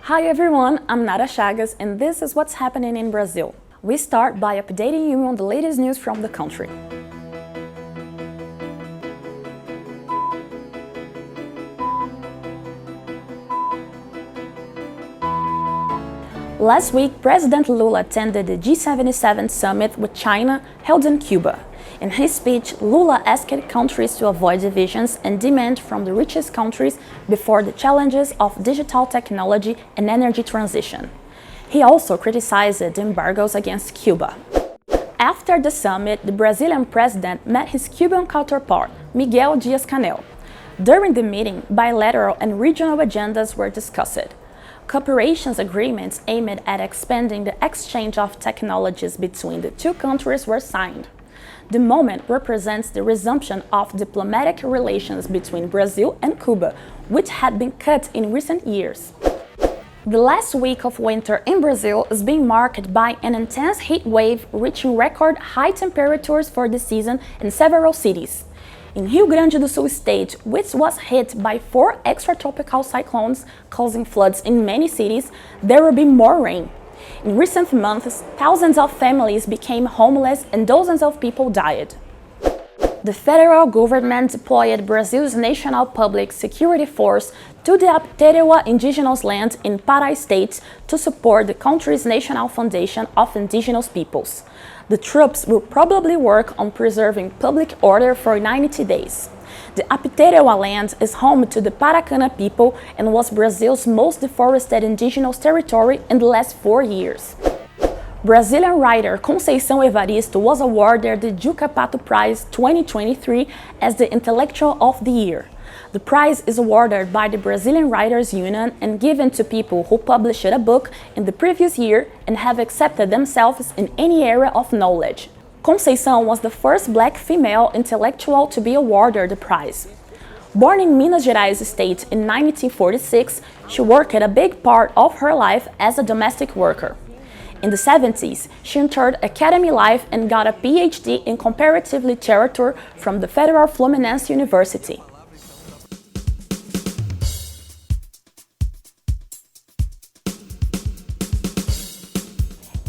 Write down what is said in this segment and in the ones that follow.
Hi everyone, I'm Nara Chagas and this is what's happening in Brazil. We start by updating you on the latest news from the country. Last week, President Lula attended the G77 summit with China held in Cuba. In his speech, Lula asked countries to avoid divisions and demand from the richest countries before the challenges of digital technology and energy transition. He also criticized the embargoes against Cuba. After the summit, the Brazilian president met his Cuban counterpart, Miguel Dias-Canel. During the meeting, bilateral and regional agendas were discussed. Cooperation agreements aimed at expanding the exchange of technologies between the two countries were signed. The moment represents the resumption of diplomatic relations between Brazil and Cuba, which had been cut in recent years. The last week of winter in Brazil is being marked by an intense heat wave reaching record high temperatures for the season in several cities. In Rio Grande do Sul state, which was hit by 4 extratropical cyclones causing floods in many cities, there will be more rain. In recent months, thousands of families became homeless and dozens of people died. The federal government deployed Brazil's National Public Security Force to the Apeterewa indigenous land in Pará state to support the country's National Foundation of Indigenous Peoples. The troops will probably work on preserving public order for 90 days. The Apeterewa land is home to the Paracana people and was Brazil's most deforested indigenous territory in the last 4 years. Brazilian writer Conceição Evaristo was awarded the Juca Pato Prize 2023 as the Intellectual of the Year. The prize is awarded by the Brazilian Writers Union and given to people who published a book in the previous year and have accepted themselves in any area of knowledge. Conceição was the first black female intellectual to be awarded the prize. Born in Minas Gerais state in 1946, she worked a big part of her life as a domestic worker. In the 70s, she entered academy life and got a PhD in comparative literature from the Federal Fluminense University.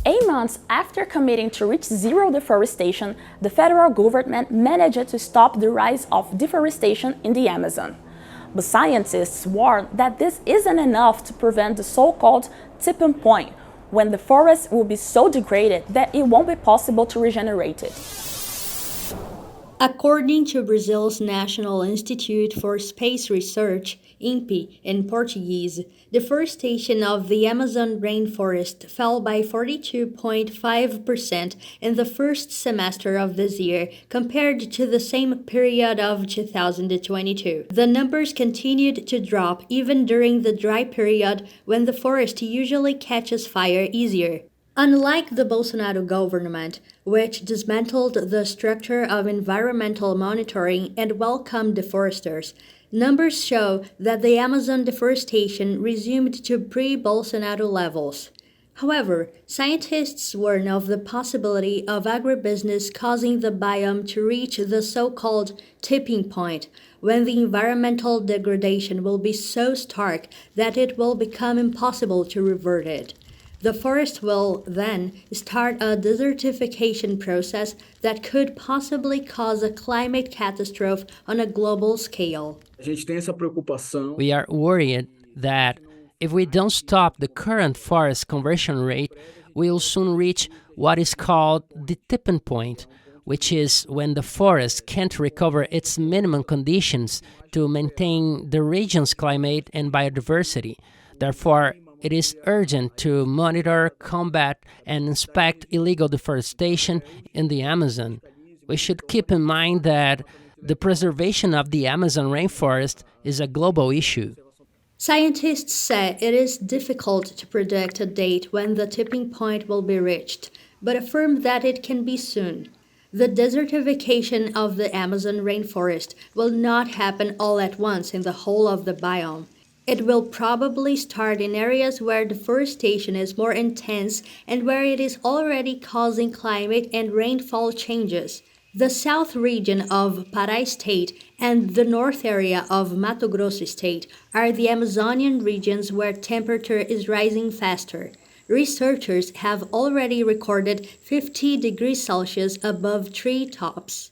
8 months after committing to reach zero deforestation, the federal government managed to stop the rise of deforestation in the Amazon. But scientists warn that this isn't enough to prevent the so-called tipping point, when the forest will be so degraded that it won't be possible to regenerate it. According to Brazil's National Institute for Space Research, INPE in Portuguese, deforestation of the Amazon rainforest fell by 42.5% in the first semester of this year compared to the same period of 2022. The numbers continued to drop even during the dry period when the forest usually catches fire easier. Unlike the Bolsonaro government, which dismantled the structure of environmental monitoring and welcomed deforesters, numbers show that the Amazon deforestation resumed to pre-Bolsonaro levels. However, scientists warn of the possibility of agribusiness causing the biome to reach the so-called tipping point, when the environmental degradation will be so stark that it will become impossible to revert it. The forest will then start a desertification process that could possibly cause a climate catastrophe on a global scale. We are worried that if we don't stop the current forest conversion rate, we will soon reach what is called the tipping point, which is when the forest can't recover its minimum conditions to maintain the region's climate and biodiversity. Therefore, it is urgent to monitor, combat, and inspect illegal deforestation in the Amazon. We should keep in mind that the preservation of the Amazon rainforest is a global issue. Scientists say it is difficult to predict a date when the tipping point will be reached, but affirm that it can be soon. The desertification of the Amazon rainforest will not happen all at once in the whole of the biome. It will probably start in areas where deforestation is more intense and where it is already causing climate and rainfall changes. The south region of Pará State and the north area of Mato Grosso State are the Amazonian regions where temperature is rising faster. Researchers have already recorded 50 degrees Celsius above tree tops.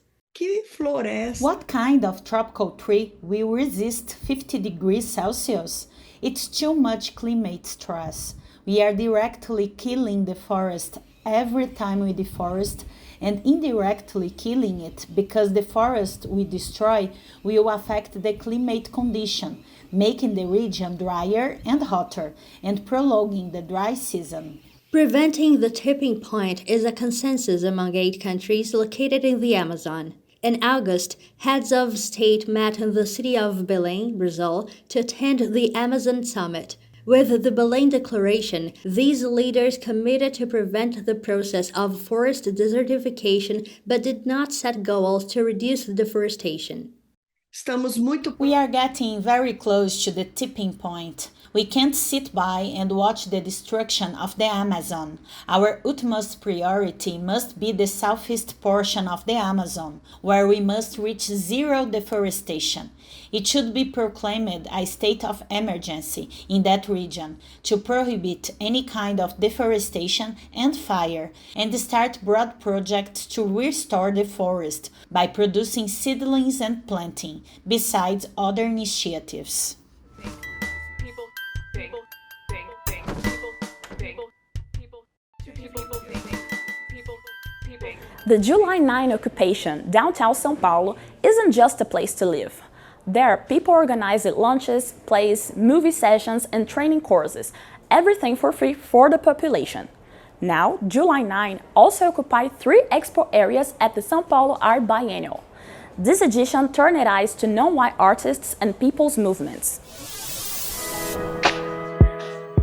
What kind of tropical tree will resist 50 degrees Celsius? It's too much climate stress. We are directly killing the forest every time we deforest and indirectly killing it because the forest we destroy will affect the climate condition, making the region drier and hotter and prolonging the dry season. Preventing the tipping point is a consensus among 8 countries located in the Amazon. In August, heads of state met in the city of Belém, Brazil, to attend the Amazon Summit. With the Belém Declaration, these leaders committed to prevent the process of forest desertification but did not set goals to reduce deforestation. We are getting very close to the tipping point. We can't sit by and watch the destruction of the Amazon. Our utmost priority must be the southeast portion of the Amazon, where we must reach zero deforestation. It should be proclaimed a state of emergency in that region to prohibit any kind of deforestation and fire and start broad projects to restore the forest by producing seedlings and planting, besides other initiatives. The July 9 occupation, downtown São Paulo, isn't just a place to live. There, people organized lunches, plays, movie sessions, and training courses, everything for free for the population. Now, July 9 also occupied 3 expo areas at the São Paulo Art Biennial. This edition turned its eyes to non-white artists and people's movements.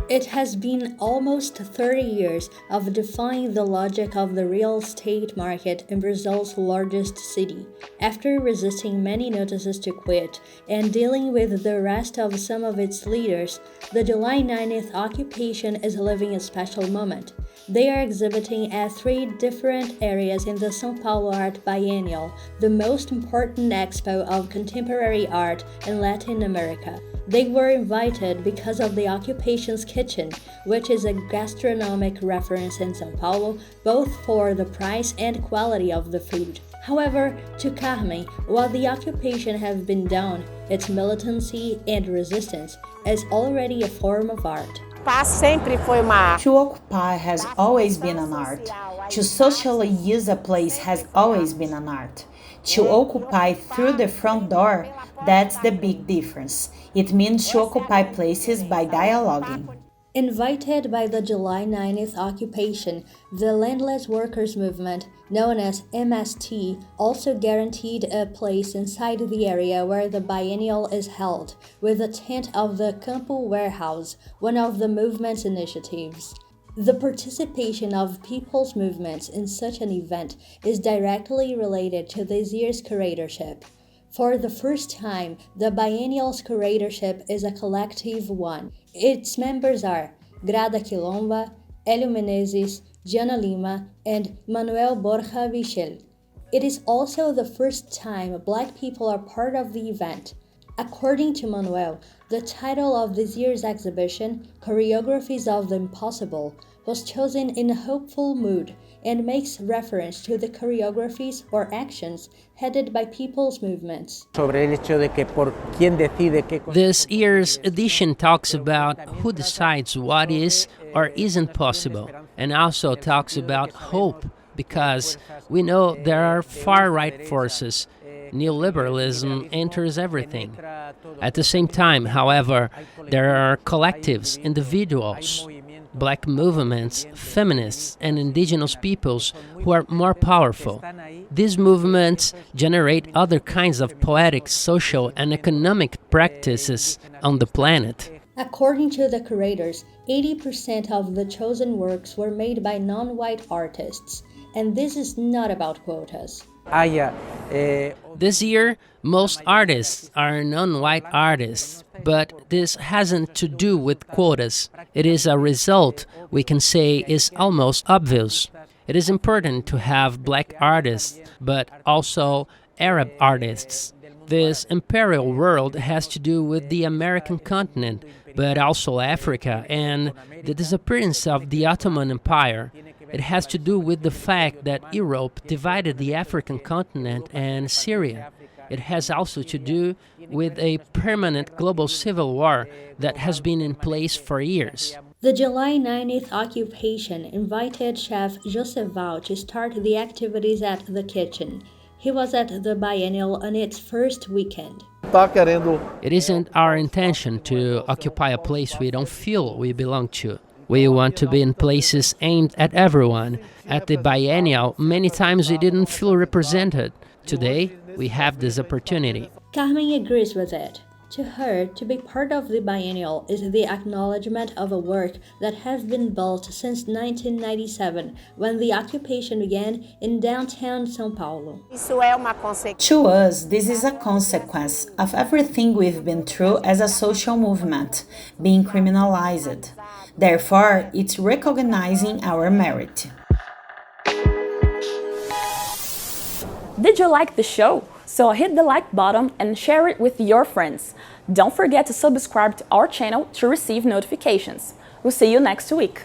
It has been almost 30 years of defying the logic of the real estate market in Brazil's largest city. After resisting many notices to quit and dealing with the arrest of some of its leaders, the July 9th occupation is living a special moment. They are exhibiting at 3 different areas in the São Paulo Art Biennial, the most important expo of contemporary art in Latin America. They were invited because of the occupation's kitchen, which is a gastronomic reference in São Paulo, both for the price and quality of the food. However, to Carmen, while the occupation has been down, its militancy and resistance is already a form of art. To occupy has always been an art. To socially use a place has always been an art. To occupy through the front door, that's the big difference. It means to occupy places by dialoguing. Invited by the July 9th occupation, the Landless Workers Movement, known as MST, also guaranteed a place inside the area where the biennial is held, with a tent of the Campo Warehouse, one of the movement's initiatives. The participation of people's movements in such an event is directly related to this year's curatorship. For the first time, the biennial's curatorship is a collective one. Its members are Grada Quilomba, Hélio Menezes, Diana Lima, and Manuel Borja Vichel. It is also the first time Black people are part of the event. According to Manuel, the title of this year's exhibition, Choreographies of the Impossible, was chosen in a hopeful mood and makes reference to the choreographies or actions headed by people's movements. This year's edition talks about who decides what is or isn't possible, and also talks about hope, because we know there are far-right forces. Neoliberalism enters everything. At the same time, however, there are collectives, individuals, Black movements, feminists, and indigenous peoples who are more powerful. These movements generate other kinds of poetic, social, and economic practices on the planet. According to the curators, 80% of the chosen works were made by non-white artists, and this is not about quotas. This year, most artists are non-white artists, but this hasn't to do with quotas. It is a result we can say is almost obvious. It is important to have black artists, but also Arab artists. This imperial world has to do with the American continent, but also Africa and the disappearance of the Ottoman Empire. It has to do with the fact that Europe divided the African continent and Syria. It has also to do with a permanent global civil war that has been in place for years. The July 9th occupation invited chef Joseph Val to start the activities at the kitchen. He was at the biennial on its first weekend. It isn't our intention to occupy a place we don't feel we belong to. We want to be in places aimed at everyone. At the biennial, many times we didn't feel represented. Today, we have this opportunity. Carmen agrees with it. To her, to be part of the biennial is the acknowledgement of a work that has been built since 1997, when the occupation began in downtown São Paulo. To us, this is a consequence of everything we've been through as a social movement, being criminalized. Therefore, it's recognizing our merit. Did you like the show? So hit the like button and share it with your friends. Don't forget to subscribe to our channel to receive notifications. We'll see you next week.